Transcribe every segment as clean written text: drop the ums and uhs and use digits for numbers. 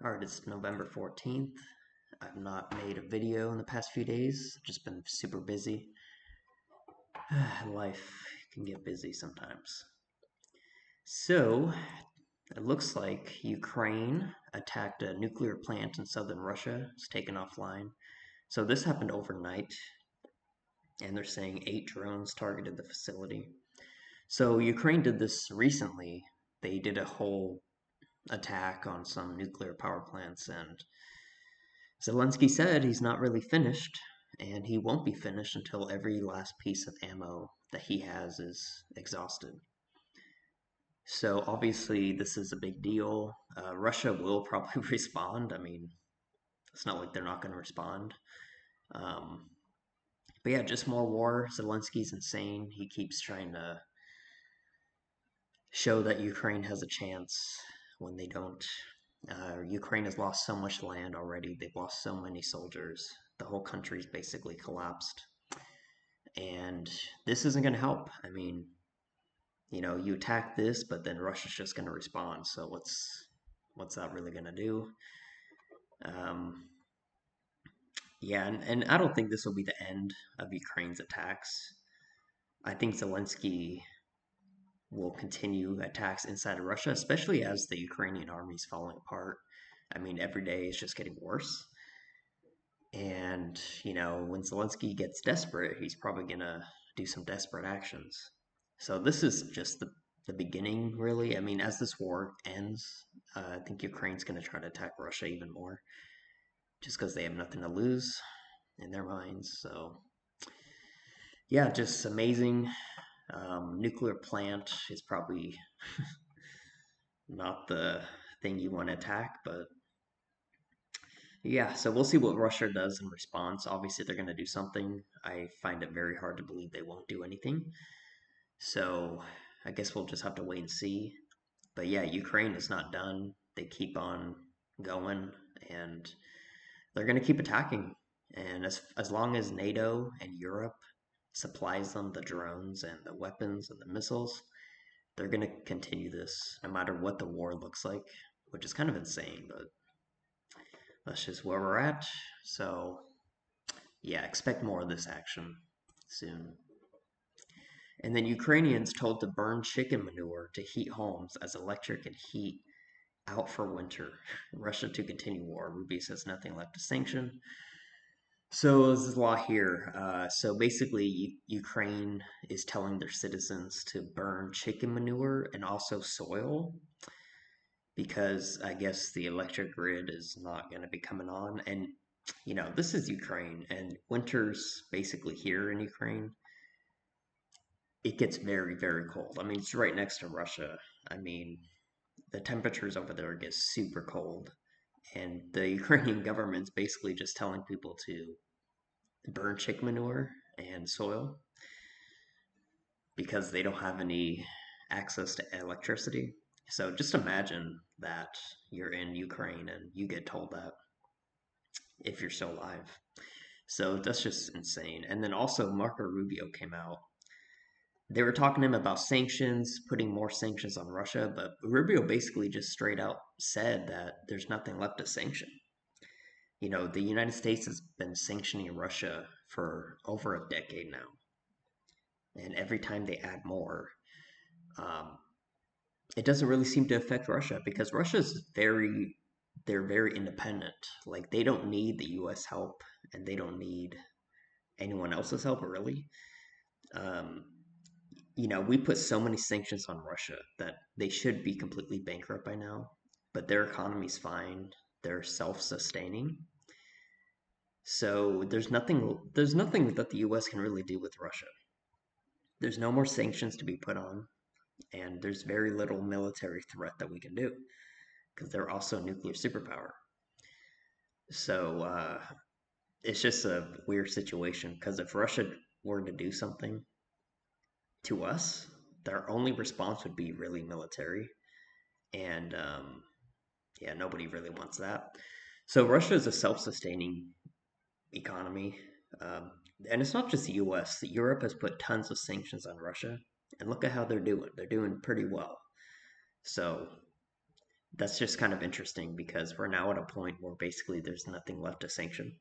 Alright, it's November 14th. I've not made a video in the past few days, just been super busy. Life can get busy sometimes. So, it looks like Ukraine attacked a nuclear plant in southern Russia. It's taken offline. So, this happened overnight, and they're saying 8 drones targeted the facility. So, Ukraine did this recently. They did a whole attack on some nuclear power plants, and Zelensky said he's not really finished, and he won't be finished until every last piece of ammo that he has is exhausted. So obviously, this is a big deal. Russia will probably respond. I mean, it's not like they're not going to respond. Um, but yeah, just more war. Zelensky's insane. He keeps trying to show that Ukraine has a chance when they don't. Ukraine has lost so much land already. They've lost so many soldiers. The whole country's basically collapsed. And this isn't going to help. I mean, you attack this, but then Russia's just going to respond. So what's that really going to do? Um, yeah, and I don't think this will be the end of Ukraine's attacks. I think Zelensky will continue attacks inside of Russia, especially as the Ukrainian army is falling apart. I mean, every day it's just getting worse. And, when Zelensky gets desperate, he's probably going to do some desperate actions. So this is just the beginning, really. I mean, as this war ends, I think Ukraine's going to try to attack Russia even more, just because they have nothing to lose in their minds. So, yeah, just amazing. Nuclear plant is probably not the thing you want to attack, but yeah, so we'll see what Russia does in response. Obviously, they're going to do something. I find it very hard to believe they won't do anything. So I guess we'll just have to wait and see. But yeah, Ukraine is not done. They keep on going, and they're going to keep attacking. And as long as NATO and Europe supplies them the drones and the weapons and the missiles, they're going to continue this no matter what the war looks like, which is kind of insane, but that's just where we're at. So yeah, expect more of this action soon. And then Ukrainians told to burn chicken manure to heat homes as electric and heat out for winter. Russia to continue war. Rubio says nothing left to sanction. So there's a law here. So basically, Ukraine is telling their citizens to burn chicken manure and also soil because I guess the electric grid is not going to be coming on. And, this is Ukraine, and winter's basically here in Ukraine. It gets very, very cold. I mean, it's right next to Russia. I mean, the temperatures over there get super cold. And the Ukrainian government's basically just telling people to burn chicken manure and soil because they don't have any access to electricity. So just imagine that you're in Ukraine and you get told that if you're still alive. So that's just insane. And then also Marco Rubio came out. They were talking to him about sanctions, putting more sanctions on Russia, but Rubio basically just straight out said that there's nothing left to sanction. The United States has been sanctioning Russia for over a decade now. And every time they add more, um, it doesn't really seem to affect Russia because they're very independent. Like they don't need the U.S. help, and they don't need anyone else's help, really. Um, we put so many sanctions on Russia that they should be completely bankrupt by now, but their economy's fine. They're self-sustaining. So there's nothing that the US can really do with Russia. There's no more sanctions to be put on, and there's very little military threat that we can do because they're also a nuclear superpower. So it's just a weird situation because if Russia were to do something to us, their only response would be really military, and yeah, nobody really wants that. So Russia is a self-sustaining economy, um, and it's not just the U.S. Europe has put tons of sanctions on Russia, and look at how they're doing. They're doing pretty well. So that's just kind of interesting because we're now at a point where basically there's nothing left to sanction.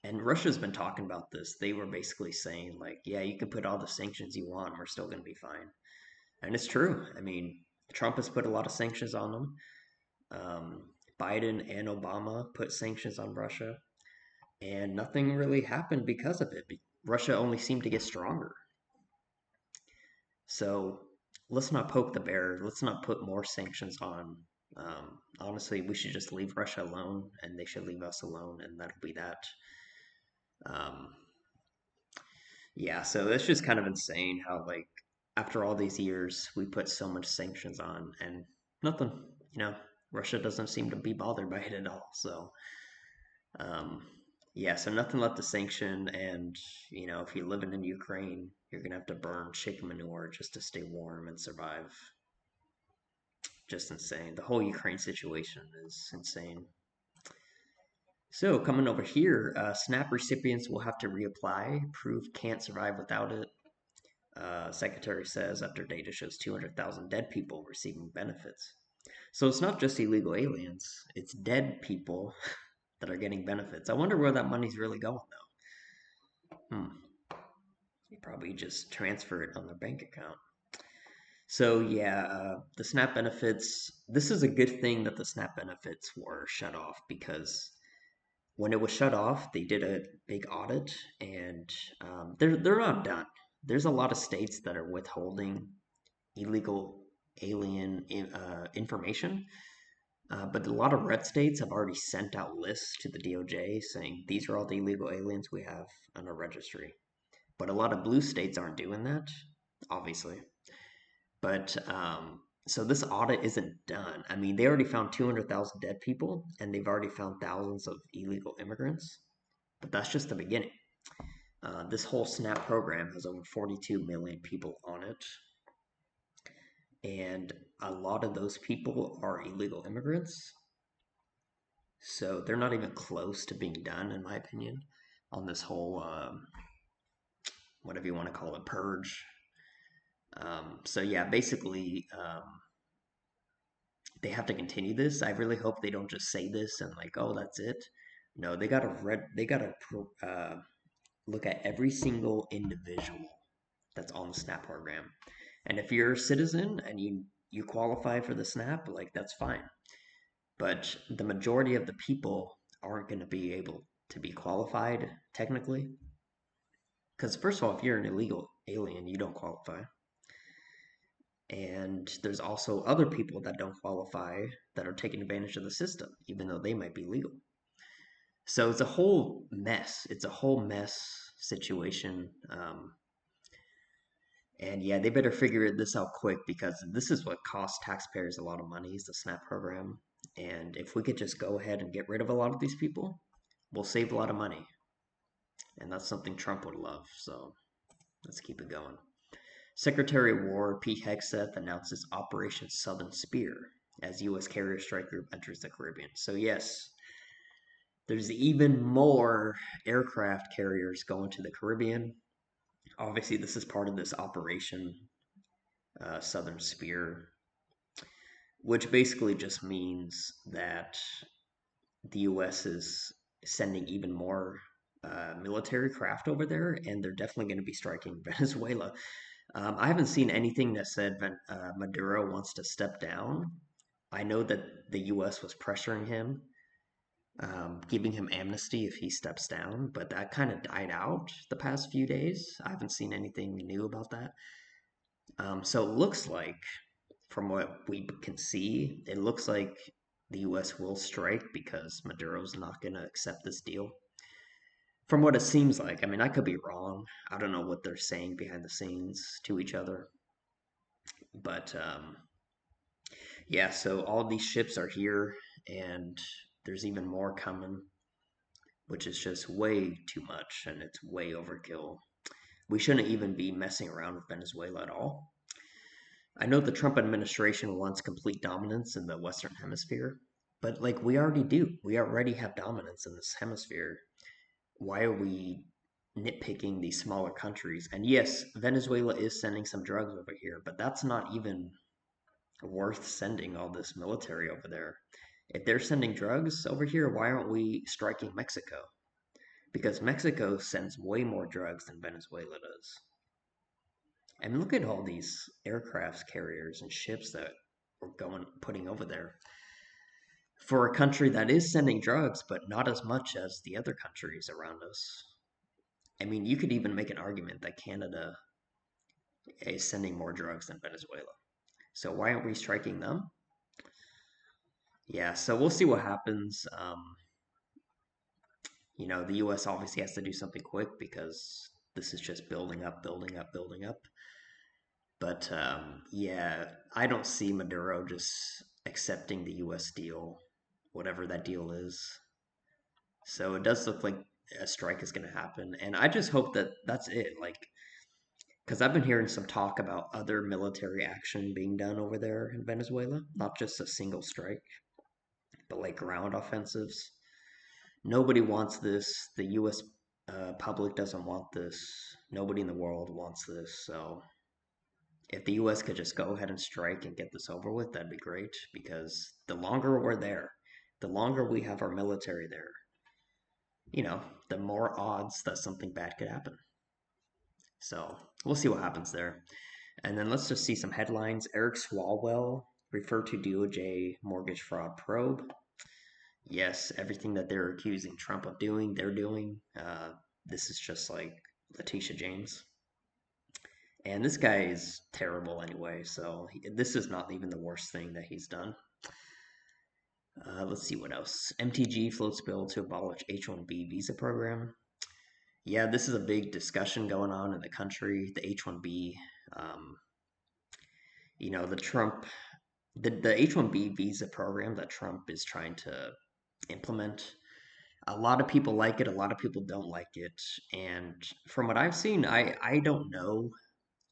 And Russia's been talking about this. They were basically saying, like, yeah, you can put all the sanctions you want, and we're still going to be fine. And it's true. I mean, Trump has put a lot of sanctions on them. Um, Biden and Obama put sanctions on Russia, and nothing really happened because of it. Russia only seemed to get stronger. So let's not poke the bear. Let's not put more sanctions on. Honestly, we should just leave Russia alone, and they should leave us alone, and that'll be that. Um, yeah, so it's just kind of insane how, like, after all these years, we put so much sanctions on, and nothing. You know, Russia doesn't seem to be bothered by it at all. So, um, yeah, so nothing left to sanction, and if you're living in Ukraine, you're gonna have to burn chicken manure just to stay warm and survive. Just insane. The whole Ukraine situation is insane. So, coming over here, SNAP recipients will have to reapply. Proof can't survive without it. Secretary says after data shows 200,000 dead people receiving benefits. So it's not just illegal aliens, it's dead people that are getting benefits. I wonder where that money's really going, though. You probably just transfer it on their bank account. So yeah, the SNAP benefits. This is a good thing that the SNAP benefits were shut off because when it was shut off, they did a big audit, and they're not done. There's a lot of states that are withholding illegal alien information, but a lot of red states have already sent out lists to the DOJ saying these are all the illegal aliens we have on our registry. But a lot of blue states aren't doing that, obviously. But so this audit isn't done. I mean, they already found 200,000 dead people, and they've already found thousands of illegal immigrants. But that's just the beginning. This whole SNAP program has over 42 million people on it, and a lot of those people are illegal immigrants. So they're not even close to being done, in my opinion, on this whole whatever you want to call it purge. So yeah, basically, they have to continue this. I really hope they don't just say this and like, oh, that's it. No, they gotta look at every single individual that's on the SNAP program. And if you're a citizen and you qualify for the SNAP, like that's fine. But the majority of the people aren't going to be able to be qualified technically. Because first of all, if you're an illegal alien, you don't qualify. And there's also other people that don't qualify that are taking advantage of the system, even though they might be legal. So it's a whole mess. It's a whole mess situation. And yeah, they better figure this out quick because this is what costs taxpayers a lot of money is the SNAP program. And if we could just go ahead and get rid of a lot of these people, we'll save a lot of money. And that's something Trump would love. So let's keep it going. Secretary of War Pete Hegseth announces Operation Southern Spear as U.S. carrier strike group enters the Caribbean. So yes, there's even more aircraft carriers going to the Caribbean. Obviously, this is part of this Operation Southern Spear, which basically just means that the U.S. is sending even more military craft over there, and they're definitely going to be striking Venezuela. I haven't seen anything that said Maduro wants to step down. I know that the U.S. was pressuring him, giving him amnesty if he steps down, but that kind of died out the past few days. I haven't seen anything new about that. So it looks like, from what we can see, it looks like the U.S. will strike because Maduro's not going to accept this deal. From what it seems like, I mean, I could be wrong. I don't know what they're saying behind the scenes to each other. But yeah, so all these ships are here, and there's even more coming, which is just way too much, and it's way overkill. We shouldn't even be messing around with Venezuela at all. I know the Trump administration wants complete dominance in the Western Hemisphere, but like we already do. We already have dominance in this hemisphere. Why are we nitpicking these smaller countries? And yes, Venezuela is sending some drugs over here, but that's not even worth sending all this military over there. If they're sending drugs over here, why aren't we striking Mexico? Because Mexico sends way more drugs than Venezuela does. I mean, look at all these aircraft carriers and ships that we're going putting over there for a country that is sending drugs, but not as much as the other countries around us. I mean, you could even make an argument that Canada is sending more drugs than Venezuela. So why aren't we striking them? Yeah, so we'll see what happens. The U.S. obviously has to do something quick because this is just building up, building up, building up. But yeah, I don't see Maduro just accepting the U.S. deal, whatever that deal is. So it does look like a strike is going to happen, and I just hope that that's it. Like, because I've been hearing some talk about other military action being done over there in Venezuela, not just a single strike, but like ground offensives. Nobody wants this. The U.S. Public doesn't want this. Nobody in the world wants this. So if the U.S. could just go ahead and strike and get this over with, that'd be great. Because the longer we're there, the longer we have our military there, the more odds that something bad could happen. So we'll see what happens there. And then let's just see some headlines. Eric Swalwell referred to DOJ mortgage fraud probe. Yes, everything that they're accusing Trump of doing, they're doing. This is just like Letitia James. And this guy is terrible anyway, so this is not even the worst thing that he's done. Let's see what else. MTG floats bill to abolish H-1B visa program. Yeah, this is a big discussion going on in the country. The H-1B, um, the Trump, the H-1B visa program that Trump is trying to implement. A lot of people like it, a lot of people don't like it. And from what I've seen, I don't know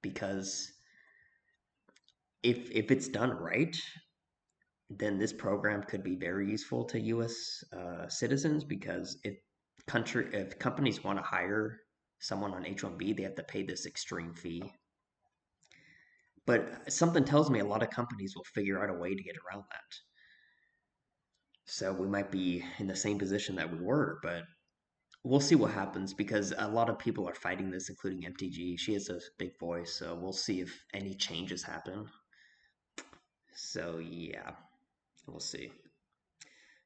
because if it's done right, then this program could be very useful to U.S. Citizens because if companies want to hire someone on H-1B, they have to pay this extreme fee. But something tells me a lot of companies will figure out a way to get around that. So we might be in the same position that we were, but we'll see what happens because a lot of people are fighting this, including MTG. She has a big voice, so we'll see if any changes happen. So yeah, we'll see.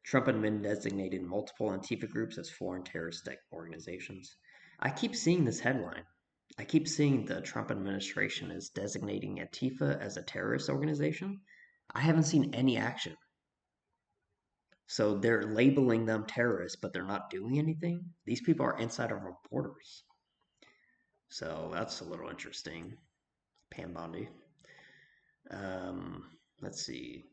Trump admin designated multiple Antifa groups as foreign terrorist organizations. I keep seeing this headline. I keep seeing the Trump administration is designating Antifa as a terrorist organization. I haven't seen any action. So they're labeling them terrorists, but they're not doing anything. These people are inside of our borders. So that's a little interesting. Pam Bondi. Um, let's see.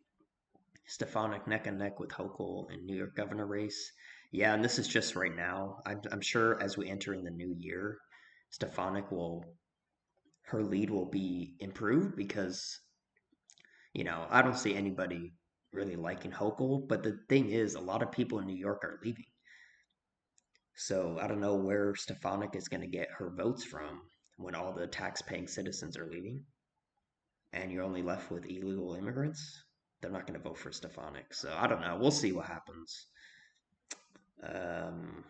Stefanik neck and neck with Hochul in New York governor race. Yeah, and this is just right now. I'm sure as we enter in the new year, Stefanik her lead will be improved because, I don't see anybody really liking Hochul. But the thing is, a lot of people in New York are leaving. So I don't know where Stefanik is going to get her votes from when all the tax-paying citizens are leaving, and you're only left with illegal immigrants. They're not going to vote for Stefanik. So I don't know. We'll see what happens. Um,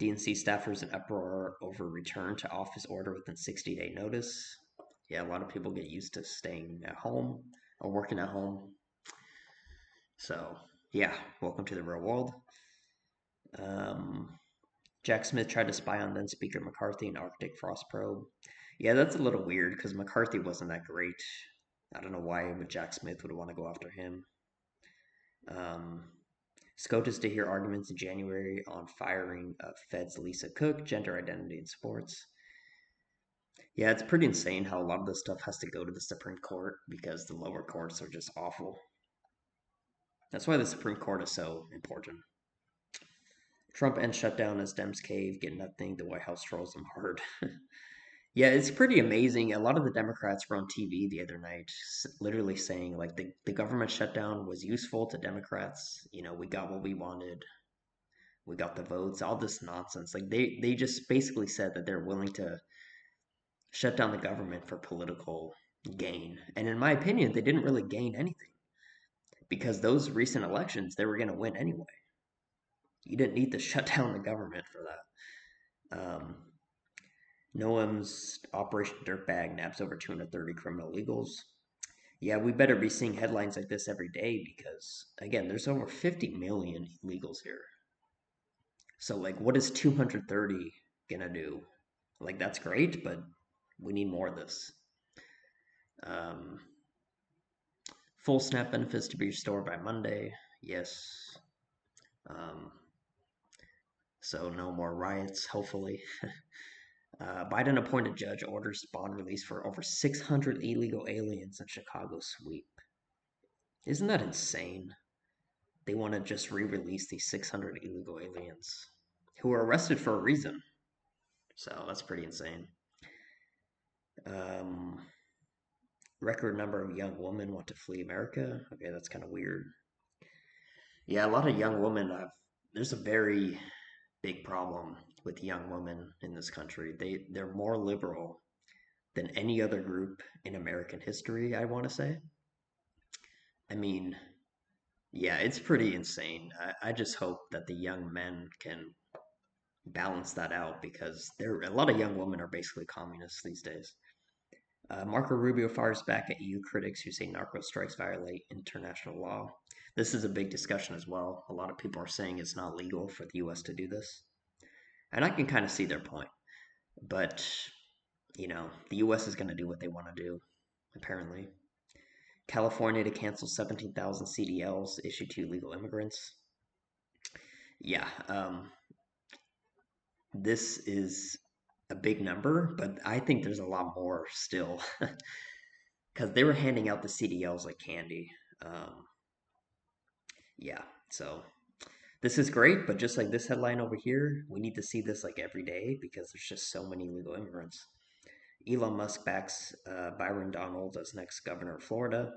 DNC staffers in uproar over return to office order within 60-day notice. Yeah, a lot of people get used to staying at home or working at home. So yeah, welcome to the real world. Um, Jack Smith tried to spy on then Speaker McCarthy in Arctic Frost probe. Yeah, that's a little weird because McCarthy wasn't that great. I don't know why Jack Smith would want to go after him. SCOTUS to hear arguments in January on firing of Fed's Lisa Cook, gender identity in sports. Yeah, it's pretty insane how a lot of this stuff has to go to the Supreme Court because the lower courts are just awful. That's why the Supreme Court is so important. Trump ends shutdown as Dems cave, get nothing. The White House trolls him hard. Yeah, it's pretty amazing. A lot of the Democrats were on TV the other night, literally saying like the government shutdown was useful to Democrats. We got what we wanted. We got the votes. All this nonsense. Like they just basically said that they're willing to shut down the government for political, gain. And in my opinion, they didn't really gain anything because those recent elections, they were going to win anyway. You didn't need to shut down the government for that. Noam's Operation Dirtbag naps over 230 criminal illegals. Yeah, we better be seeing headlines like this every day because, again, there's over 50 million illegals here. So, like, what is 230 gonna do? Like, that's great, but we need more of this. Um, Full SNAP benefits to be restored by Monday. Yes. Um, so, no more riots, hopefully. Biden appointed judge orders bond release for over 600 illegal aliens in Chicago sweep. Isn't that insane? They want to just re release these 600 illegal aliens who were arrested for a reason. So that's pretty insane. Um, Record number of young women want to flee America. Okay, that's kind of weird. Yeah, a lot of young women have. There's a very big problem with young women in this country. They're more liberal than any other group in American history, I want to say. I mean, yeah, it's pretty insane. I just hope that the young men can balance that out because there a lot of young women are basically communists these days. Marco Rubio fires back at EU critics who say narco strikes violate international law. This is a big discussion as well. A lot of people are saying it's not legal for the US to do this. And I can kind of see their point. But, the US is going to do what they want to do, apparently. California to cancel 17,000 CDLs issued to illegal immigrants. Yeah, this is a big number, but I think there's a lot more still because they were handing out the CDLs like candy. Um, yeah, so this is great, but just like this headline over here, we need to see this like every day because there's just so many illegal immigrants. Elon Musk backs Byron Donalds as next governor of Florida.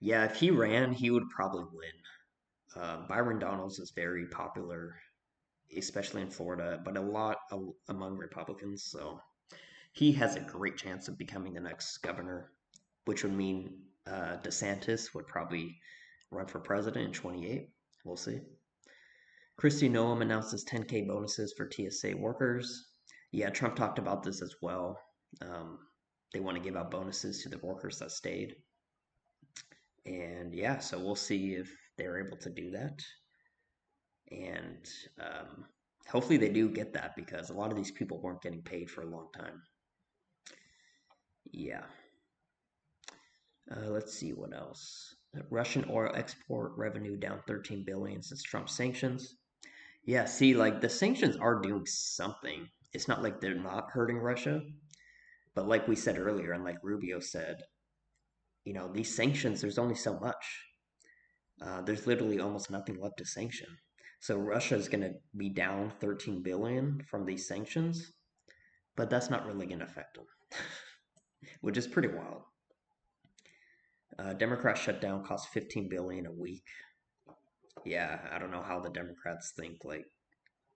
Yeah, if he ran, he would probably win. Byron Donalds is very popular, especially in Florida, but a lot among Republicans. So he has a great chance of becoming the next governor, which would mean DeSantis would probably run for president in 28. We'll see. Kristi Noem announces 10K bonuses for TSA workers. Yeah, Trump talked about this as well. Um, they want to give out bonuses to the workers that stayed. And yeah, so we'll see if they're able to do that. And hopefully they do get that because a lot of these people weren't getting paid for a long time. Yeah. Let's see what else. Russian oil export revenue down 13 billion since Trump sanctions. Yeah, see, like the sanctions are doing something. It's not like they're not hurting Russia, but like we said earlier, and like Rubio said, these sanctions, there's only so much. There's literally almost nothing left to sanction. So Russia is going to be down 13 billion from these sanctions, but that's not really going to affect them, which is pretty wild. Democrats shutdown costs 15 billion a week. Yeah, I don't know how the Democrats think like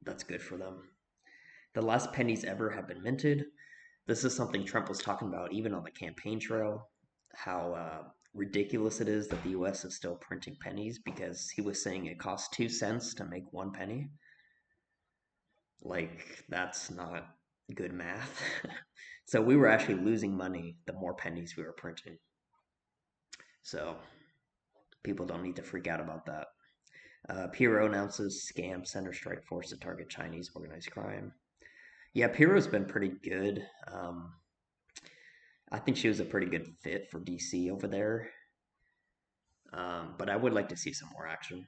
that's good for them. The last pennies ever have been minted. This is something Trump was talking about even on the campaign trail. How ridiculous it is that the U.S. is still printing pennies because he was saying it costs 2 cents to make one penny. Like that's not good math. So we were actually losing money the more pennies we were printing. So people don't need to freak out about that. PRO announces scam center strike force to target Chinese organized crime. Yeah, Piro's been pretty good. I think she was a pretty good fit for DC over there. But I would like to see some more action.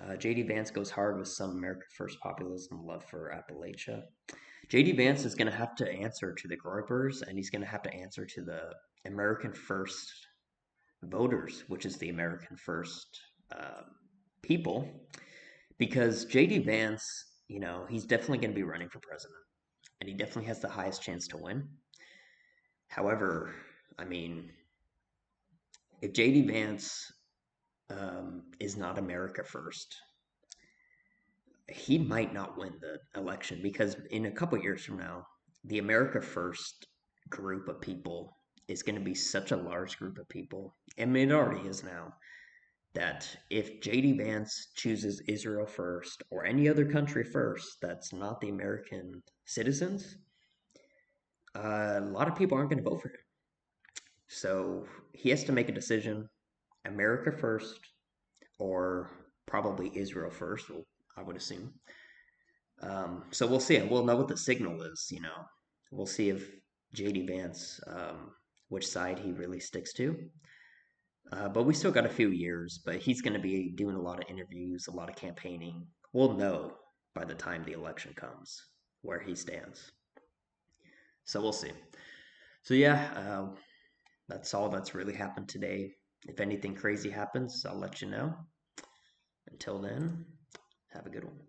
JD Vance goes hard with some America First populism love for Appalachia. JD Vance is going to have to answer to the Groypers and he's going to have to answer to the American First voters, which is the American First uh, people, because JD Vance, he's definitely going to be running for president and he definitely has the highest chance to win. However, I mean, if JD Vance is not America First, he might not win the election because in a couple years from now, the America First group of people is going to be such a large group of people. I mean, it already is now. That if JD Vance chooses Israel first or any other country first that's not the American citizens, a lot of people aren't going to vote for him. So he has to make a decision: America first or probably Israel first, I would assume. So we'll see. We'll know what the signal is. We'll see if JD Vance, which side he really sticks to. But we still got a few years, but he's going to be doing a lot of interviews, a lot of campaigning. We'll know by the time the election comes where he stands. So we'll see. So yeah, that's all that's really happened today. If anything crazy happens, I'll let you know. Until then, have a good one.